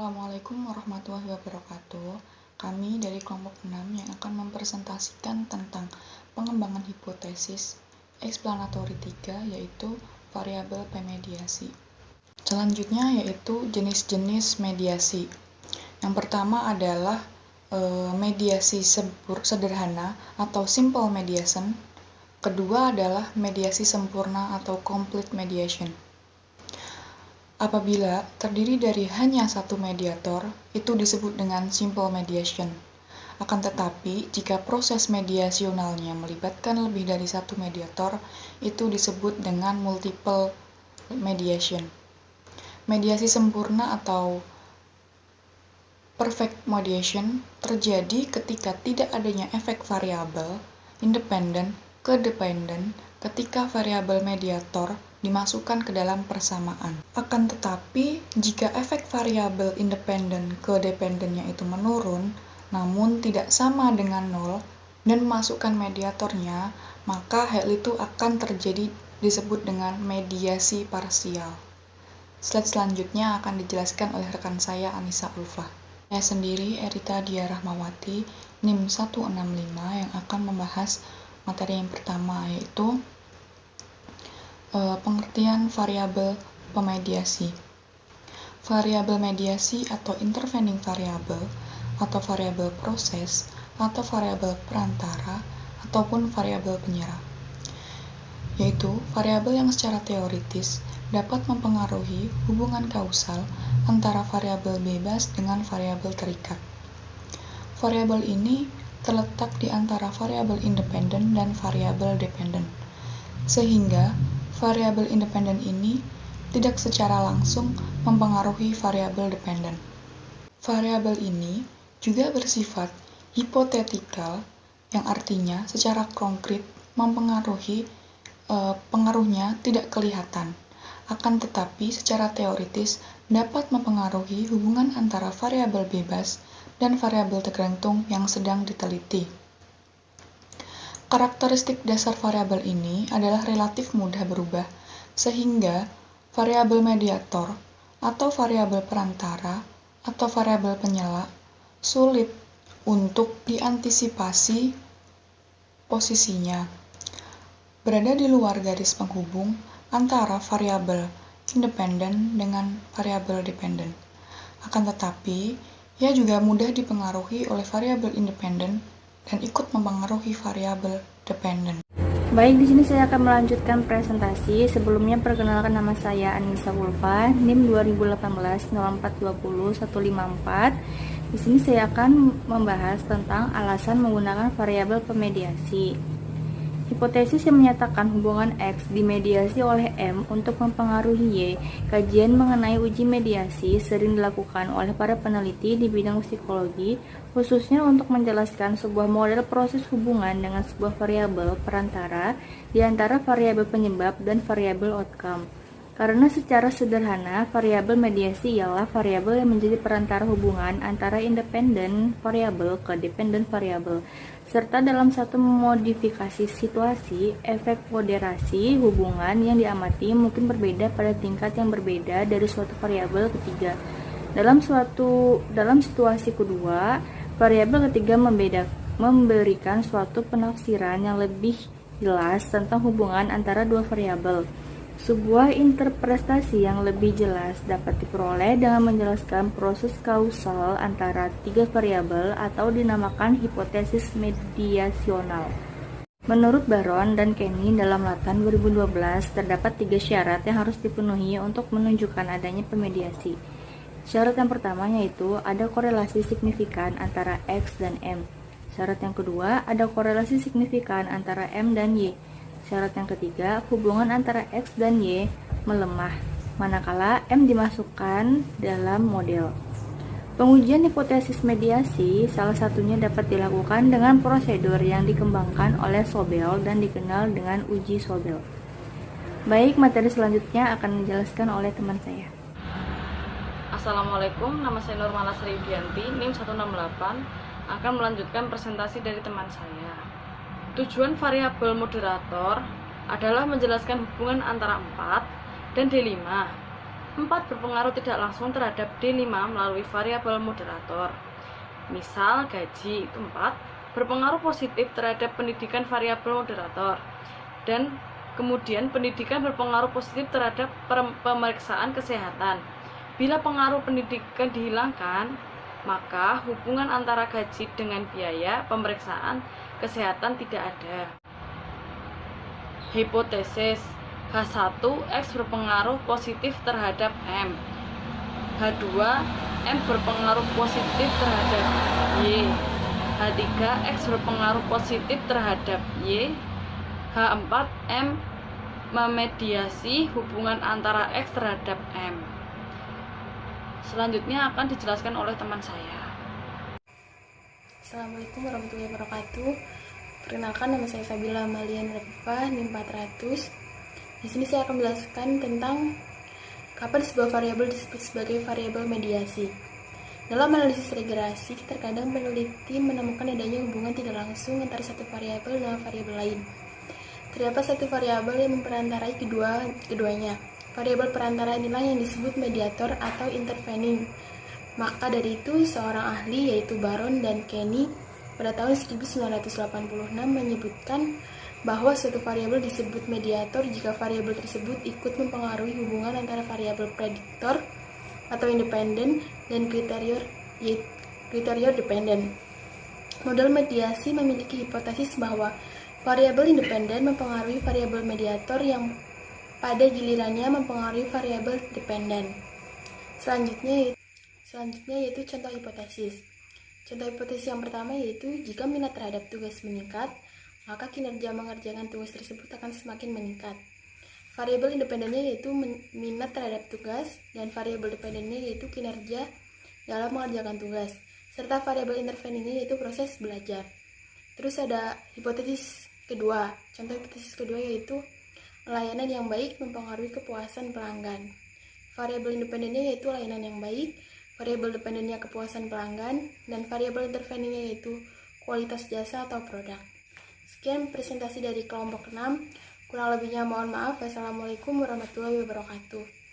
Assalamualaikum warahmatullahi wabarakatuh. Kami dari kelompok 6 yang akan mempresentasikan tentang pengembangan hipotesis explanatory 3, yaitu variabel pemediasi. Selanjutnya yaitu jenis-jenis mediasi. Yang pertama adalah mediasi sederhana atau simple mediation. Kedua adalah mediasi sempurna atau complete mediation. Apabila terdiri dari hanya satu mediator, itu disebut dengan simple mediation. Akan tetapi, jika proses mediasionalnya melibatkan lebih dari satu mediator, itu disebut dengan multiple mediation. Mediasi sempurna atau perfect mediation terjadi ketika tidak adanya efek variabel, independen, kedependen, ketika variabel mediator dimasukkan ke dalam persamaan. Akan tetapi, jika efek variabel independen kedependennya itu menurun, namun tidak sama dengan 0, dan memasukkan mediatornya, maka hal itu akan terjadi disebut dengan mediasi parsial. Slide selanjutnya akan dijelaskan oleh rekan saya Anissa Ulfah. Saya sendiri Erita Dia Rahmawati, NIM 165, yang akan membahas materi yang pertama, yaitu pengertian variabel pemediasi. Variabel mediasi atau intervening variabel, atau variabel proses, atau variabel perantara, ataupun variabel penyerap, yaitu variabel yang secara teoritis dapat mempengaruhi hubungan kausal antara variabel bebas dengan variabel terikat. Variabel ini terletak di antara variabel independen dan variabel dependen, sehingga variabel independen ini tidak secara langsung mempengaruhi variabel dependen. Variabel ini juga bersifat hipotetikal, yang artinya secara konkret mempengaruhi pengaruhnya tidak kelihatan, akan tetapi secara teoritis dapat mempengaruhi hubungan antara variabel bebas dan variabel tergantung yang sedang diteliti. Karakteristik dasar variabel ini adalah relatif mudah berubah, sehingga variabel mediator atau variabel perantara atau variabel penyela sulit untuk diantisipasi posisinya. Berada di luar garis penghubung antara variabel independen dengan variabel dependen. Akan tetapi, ia juga mudah dipengaruhi oleh variabel independen dan ikut mempengaruhi variabel dependen. Baik, di sini saya akan melanjutkan presentasi. Sebelumnya perkenalkan, nama saya Anissa Ulfah, NIM 2018-0420-154. Di sini saya akan membahas tentang alasan menggunakan variabel pemediasi. Hipotesis yang menyatakan hubungan X dimediasi oleh M untuk mempengaruhi Y. Kajian mengenai uji mediasi sering dilakukan oleh para peneliti di bidang psikologi, khususnya untuk menjelaskan sebuah model proses hubungan dengan sebuah variabel perantara di antara variabel penyebab dan variabel outcome. Karena secara sederhana, variabel mediasi ialah variabel yang menjadi perantara hubungan antara independen variabel ke dependen variabel, serta dalam satu modifikasi situasi, efek moderasi hubungan yang diamati mungkin berbeda pada tingkat yang berbeda dari suatu variabel ketiga. Dalam situasi kedua, variabel ketiga memberikan suatu penafsiran yang lebih jelas tentang hubungan antara dua variabel. Sebuah interpretasi yang lebih jelas dapat diperoleh dengan menjelaskan proses kausal antara tiga variabel atau dinamakan hipotesis mediasional. Menurut Baron dan Kenny dalam Latan 2012, terdapat 3 syarat yang harus dipenuhi untuk menunjukkan adanya pemediasi. Syarat yang pertama yaitu ada korelasi signifikan antara X dan M. Syarat yang kedua, ada korelasi signifikan antara M dan Y. Syarat yang ketiga, hubungan antara X dan Y melemah, manakala M dimasukkan dalam model. Pengujian hipotesis mediasi salah satunya dapat dilakukan dengan prosedur yang dikembangkan oleh Sobel dan dikenal dengan uji Sobel. Baik, materi selanjutnya akan dijelaskan oleh teman saya. Assalamualaikum, nama saya Nurmala Sri Dianti, NIM 168, akan melanjutkan presentasi dari teman saya. Tujuan variabel moderator adalah menjelaskan hubungan antara 4 dan D5 4 berpengaruh tidak langsung terhadap D5 melalui variabel moderator. Misal gaji itu 4 berpengaruh positif terhadap pendidikan variabel moderator, dan kemudian pendidikan berpengaruh positif terhadap pemeriksaan kesehatan. Bila pengaruh pendidikan dihilangkan, maka hubungan antara gaji dengan biaya pemeriksaan kesehatan tidak ada. Hipotesis H1 X berpengaruh positif terhadap M. H2 M berpengaruh positif terhadap Y. H3 X berpengaruh positif terhadap Y. H4 M memediasi hubungan antara X terhadap M. Selanjutnya akan dijelaskan oleh teman saya. Assalamualaikum warahmatullahi wabarakatuh. Perkenalkan, nama saya Sabila Malian Refa, NIM 400. Di sini saya akan menjelaskan tentang kapan sebuah variabel disebut sebagai variabel mediasi. Dalam analisis regresi, terkadang peneliti menemukan adanya hubungan tidak langsung antara satu variabel dengan variabel lain. Terdapat satu variabel yang memperantarai keduanya. Variabel perantara inilah yang disebut mediator atau intervening. Maka dari itu, seorang ahli yaitu Baron dan Kenny pada tahun 1986 menyebutkan bahwa suatu variabel disebut mediator jika variabel tersebut ikut mempengaruhi hubungan antara variabel prediktor atau independen dan kriterior dependen. Model mediasi memiliki hipotesis bahwa variabel independen mempengaruhi variabel mediator yang pada gilirannya mempengaruhi variabel dependen. Selanjutnya yaitu contoh hipotesis. Contoh hipotesis yang pertama yaitu jika minat terhadap tugas meningkat, maka kinerja mengerjakan tugas tersebut akan semakin meningkat. Variabel independennya yaitu minat terhadap tugas, dan variabel dependennya yaitu kinerja dalam mengerjakan tugas, serta variabel interveningnya yaitu proses belajar. Terus ada hipotesis kedua. Contoh hipotesis kedua yaitu layanan yang baik mempengaruhi kepuasan pelanggan. Variabel independennya yaitu layanan yang baik, variabel dependennya kepuasan pelanggan, dan variabel interveningnya yaitu kualitas jasa atau produk. Sekian presentasi dari kelompok 6. Kurang lebihnya mohon maaf. Wassalamualaikum warahmatullahi wabarakatuh.